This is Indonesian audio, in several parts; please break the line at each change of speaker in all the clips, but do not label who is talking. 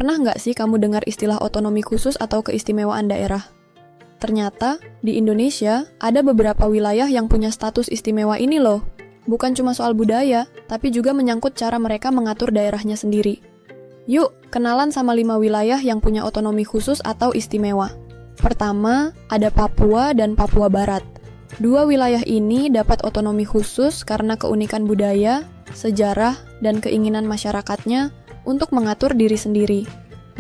Pernah nggak sih kamu dengar istilah otonomi khusus atau keistimewaan daerah? Ternyata, di Indonesia ada beberapa wilayah yang punya status istimewa ini loh. Bukan cuma soal budaya, tapi juga menyangkut cara mereka mengatur daerahnya sendiri. Yuk, kenalan sama 5 wilayah yang punya otonomi khusus atau istimewa. Pertama, ada Papua dan Papua Barat. Dua wilayah ini dapat otonomi khusus karena keunikan budaya, sejarah, dan keinginan masyarakatnya untuk mengatur diri sendiri.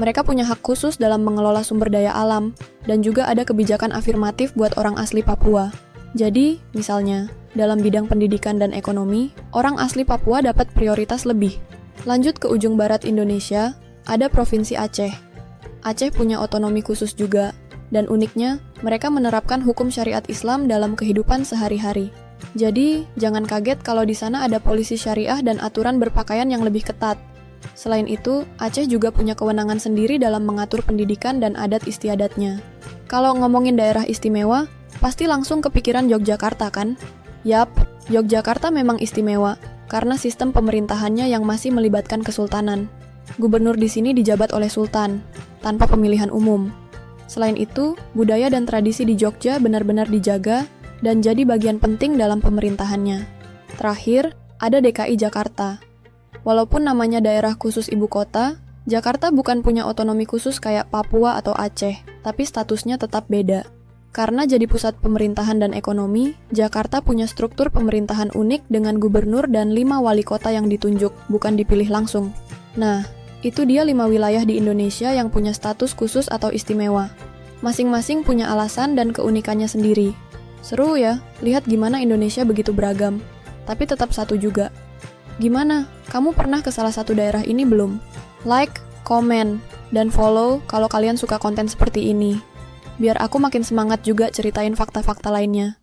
Mereka punya hak khusus dalam mengelola sumber daya alam, dan juga ada kebijakan afirmatif buat orang asli Papua. Jadi, misalnya, dalam bidang pendidikan dan ekonomi, orang asli Papua dapat prioritas lebih. Lanjut ke ujung barat Indonesia, ada Provinsi Aceh. Aceh punya otonomi khusus juga, dan uniknya, mereka menerapkan hukum syariat Islam dalam kehidupan sehari-hari. Jadi, jangan kaget kalau di sana ada polisi syariah dan aturan berpakaian yang lebih ketat. Selain itu, Aceh juga punya kewenangan sendiri dalam mengatur pendidikan dan adat istiadatnya. Kalau ngomongin daerah istimewa, pasti langsung kepikiran Yogyakarta kan? Yap, Yogyakarta memang istimewa, karena sistem pemerintahannya yang masih melibatkan kesultanan. Gubernur di sini dijabat oleh sultan, tanpa pemilihan umum. Selain itu, budaya dan tradisi di Jogja benar-benar dijaga dan jadi bagian penting dalam pemerintahannya. Terakhir, ada DKI Jakarta. Walaupun namanya daerah khusus ibu kota, Jakarta bukan punya otonomi khusus kayak Papua atau Aceh, tapi statusnya tetap beda. Karena jadi pusat pemerintahan dan ekonomi, Jakarta punya struktur pemerintahan unik dengan gubernur dan 5 wali kota yang ditunjuk, bukan dipilih langsung. Nah, itu dia 5 wilayah di Indonesia yang punya status khusus atau istimewa. Masing-masing punya alasan dan keunikannya sendiri. Seru ya, lihat gimana Indonesia begitu beragam, tapi tetap satu juga. Gimana? Kamu pernah ke salah satu daerah ini belum? Like, komen, dan follow kalau kalian suka konten seperti ini. Biar aku makin semangat juga ceritain fakta-fakta lainnya.